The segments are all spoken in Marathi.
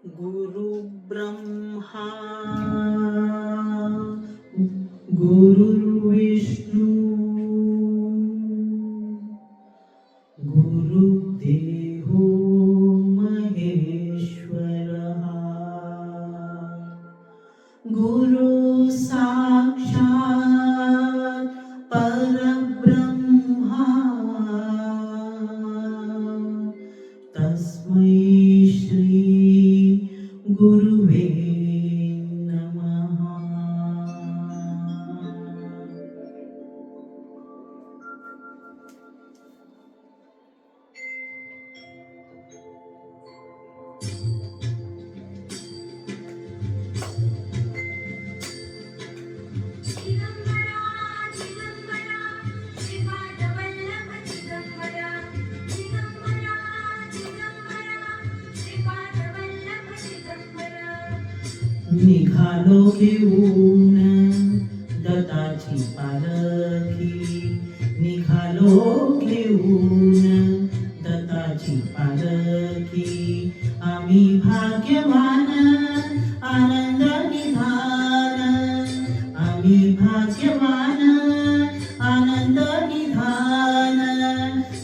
गुरु ब्रह्मा गुरुर्विष्णू गुरुदेवो महेश्वरः गुरु साक्षात् परब्रह्मा तस्मै श्री गुरुवे नमः. निघालो घेऊन दत्ताची पालखी, निघालो घेऊन दत्ताची पालखी. आम्ही भाग्यवान आनंद निधान, आम्ही भाग्यवान आनंद निधान.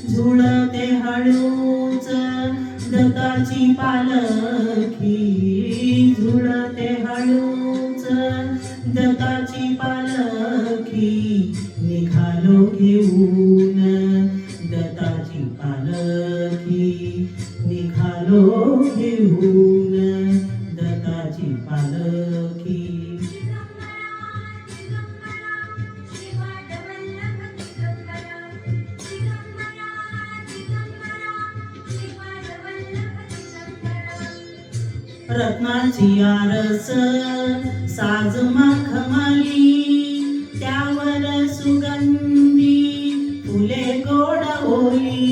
झुळते हळूच दत्ताची पालखी, झुळते हळूच दत्ताची पालखी. निघालो घेऊन दत्ताची पालखी, निघालो घेऊन दत्ताची पालखी. रत्नाची आरस साज मखमली, त्यावर सुगंधी फुले गोड ओली.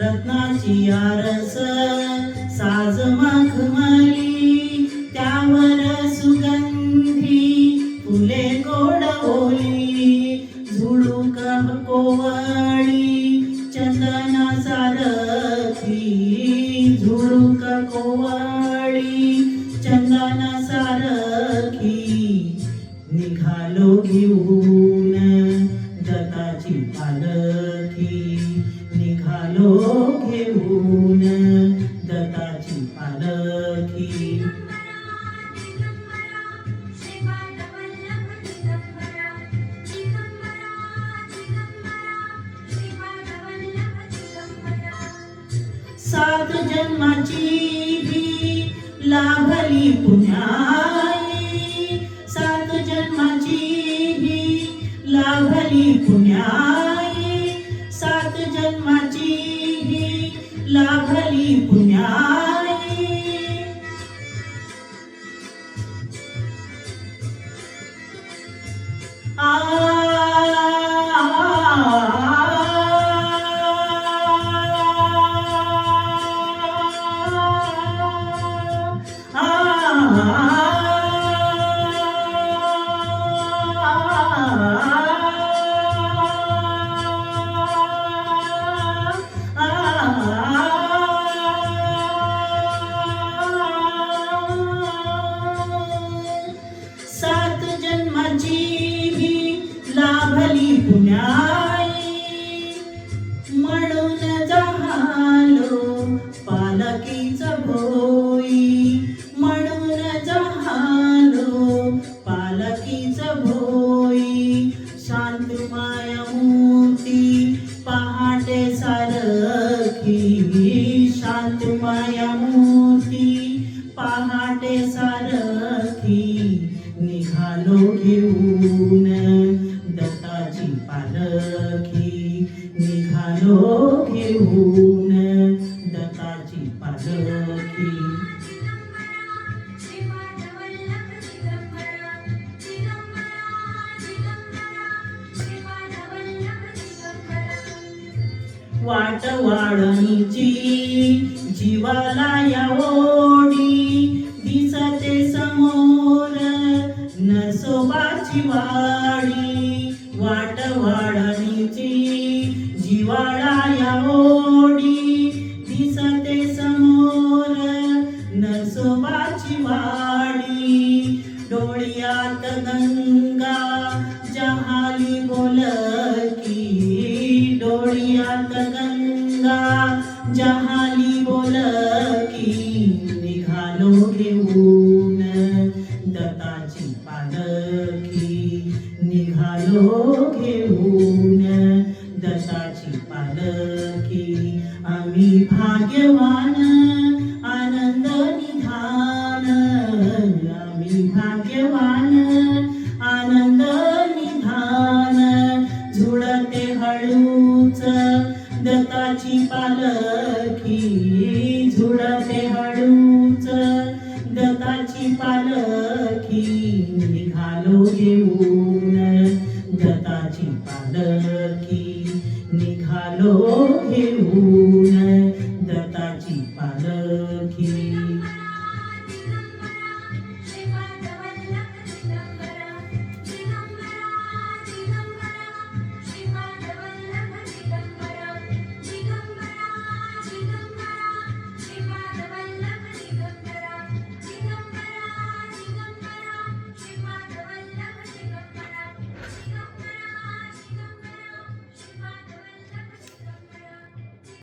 रत्नाची आरस साज मखमली, त्यावर सुगंधी फुले गोड ओली. झुळूक कोवळी चंदना सारखी, झुळूक कोवळी चंदना सारखी. निघालो घेऊन दत्ताची पालखी, निघालो घेऊन दत्ताची पालखी. सात जन्माची ही लाभली पुण्याई, सात जन्माची ही लाभली पुण्याई, सात जन्माची ही लाभली पुण्याई. सात जन्माची ही लाभली पुण्याई, म्हणून जहालो पालखीच भोई, म्हणून जहालो पालखीच भोई. शांतमाया मूर्ती पहाटे सारखी, शांतमाया मूर्ती पहाटे सारखी. निघालो घेऊन दत्ताची पालखी, निघालो घेऊन दत्ताची पालखी. वाट वाढणीची जीवाला या ओढी, दिसते समोर नसोबाची वाडी. वाट वाढणीची जीवाला या ओढी, दिसते समोर डोळ्यात गंगा जहाली बोलकी निघालो घेऊन दत्ताची पालखी निघालो घेऊन दत्ताची पालखी आम्ही भाग्यवान आनंद निधान आम्ही भाग्यवान आनंद निधान झुळते हळूच दत्ताची पालखी झुळते हळूच दत्ताची पालखी निघालो घेऊन दत्ताची पालखी निघालो घेऊन दत्ताची पालखी